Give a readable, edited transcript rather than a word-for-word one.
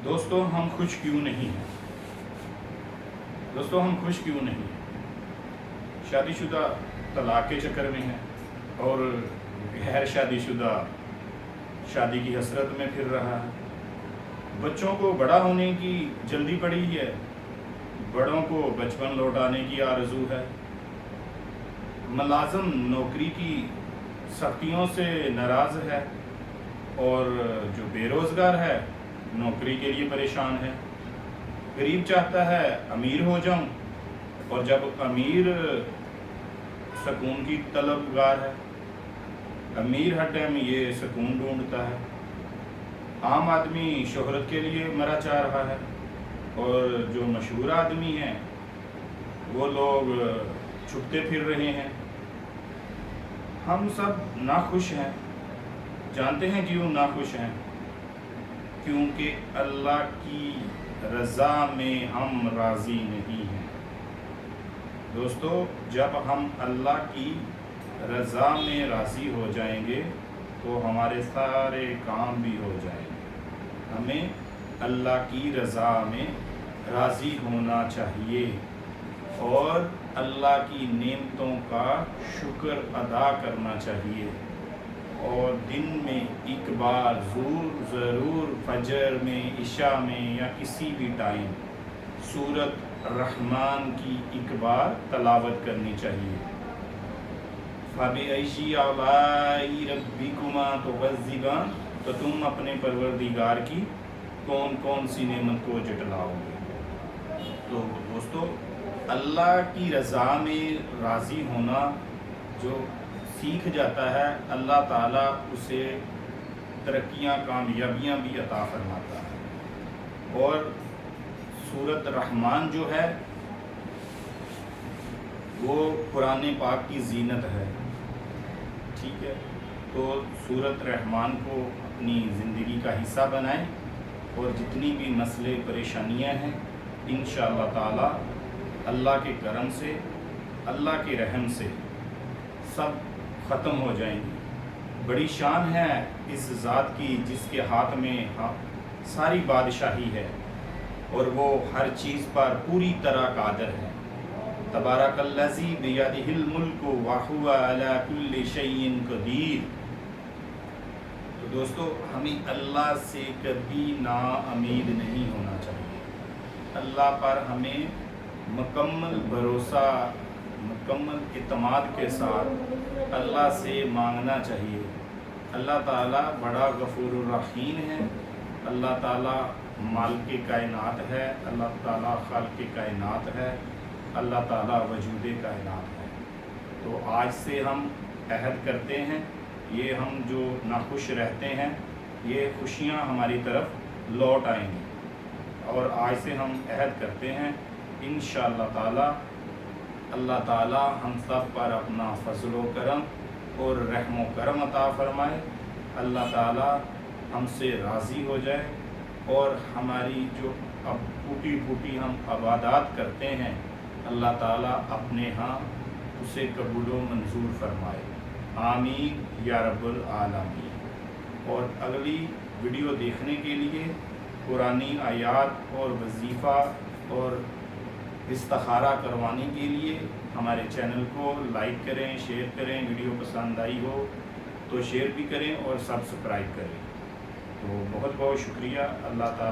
دوستوں ہم خوش کیوں نہیں ہیں؟ دوستوں ہم خوش کیوں نہیں ہیں؟ شادی شدہ طلاق کے چکر میں ہیں اور غیر شادی شدہ شادی کی حسرت میں پھر رہا ہے۔ بچوں کو بڑا ہونے کی جلدی پڑی ہے، بڑوں کو بچپن لوٹانے کی آرزو ہے۔ ملازم نوکری کی سختیوں سے ناراض ہے اور جو بے روزگار ہے نوکری کے لیے پریشان ہے۔ غریب چاہتا ہے امیر ہو جاؤں، اور جب امیر سکون کی طلبگار ہے، امیر ہر ٹائم یہ سکون ڈھونڈتا ہے۔ عام آدمی شہرت کے لیے مرا چاہ رہا ہے، اور جو مشہور آدمی ہیں وہ لوگ چھپتے پھر رہے ہیں۔ ہم سب ناخوش ہیں، جانتے ہیں کیوں ناخوش ہیں؟ کیونکہ اللہ کی رضا میں ہم راضی نہیں ہیں۔ دوستو جب ہم اللہ کی رضا میں راضی ہو جائیں گے تو ہمارے سارے کام بھی ہو جائیں گے۔ ہمیں اللہ کی رضا میں راضی ہونا چاہیے اور اللہ کی نعمتوں کا شکر ادا کرنا چاہیے، اور دن میں ایک بار ضرور فجر میں، عشاء میں یا کسی بھی ٹائم سورۃ الرحمن کی ایک بار تلاوت کرنی چاہیے۔ فَبِأَيِّ آلَاءِ رَبِّكُمَا تُكَذِّبَانِ، تو تم اپنے پروردگار کی کون کون سی نعمت کو جٹلاؤ گے؟ تو دوستو اللہ کی رضا میں راضی ہونا جو سیکھ جاتا ہے، اللہ تعالیٰ اسے ترقیاں، کامیابیاں بھی عطا فرماتا ہے۔ اور سورۃ الرحمن جو ہے وہ قرآن پاک کی زینت ہے، ٹھیک ہے؟ تو سورۃ الرحمن کو اپنی زندگی کا حصہ بنائیں، اور جتنی بھی مسئلے پریشانیاں ہیں انشاءاللہ تعالی اللہ کے کرم سے، اللہ کے رحم سے سب ختم ہو جائیں گی۔ بڑی شان ہے اس ذات کی جس کے ہاتھ میں ساری بادشاہی ہے، اور وہ ہر چیز پر پوری طرح قادر ہے۔ تبارک الذی بیدہ الملک وہو علی کل شیء قدیر۔ تو دوستو ہمیں اللہ سے کبھی نا امید نہیں ہونا چاہیے۔ اللہ پر ہمیں مکمل بھروسہ، مکمل اعتماد کے ساتھ اللہ سے مانگنا چاہیے۔ اللہ تعالیٰ بڑا غفور الرحیم ہے، اللہ تعالیٰ مالک کائنات ہے، اللہ تعالیٰ خالق کائنات ہے، اللہ تعالیٰ وجود کائنات ہے۔ تو آج سے ہم عہد کرتے ہیں، یہ ہم جو ناخوش رہتے ہیں یہ خوشیاں ہماری طرف لوٹ آئیں گی، اور آج سے ہم عہد کرتے ہیں انشاءاللہ تعالیٰ اللہ تعالیٰ ہم سب پر اپنا فضل و کرم اور رحم و کرم عطا فرمائے، اللہ تعالیٰ ہم سے راضی ہو جائے، اور ہماری جو اب ٹوٹی پھوٹی ہم عبادات کرتے ہیں اللہ تعالیٰ اپنے ہاں اسے قبول و منظور فرمائے، آمین یا رب العالمین۔ اور اگلی ویڈیو دیکھنے کے لیے، قرآنی آیات اور وظیفہ اور استخارہ کروانے کے لیے ہمارے چینل کو لائک کریں، شیئر کریں، ویڈیو پسند آئی ہو تو شیئر بھی کریں اور سبسکرائب کریں۔ تو بہت بہت شکریہ، اللہ تعالیٰ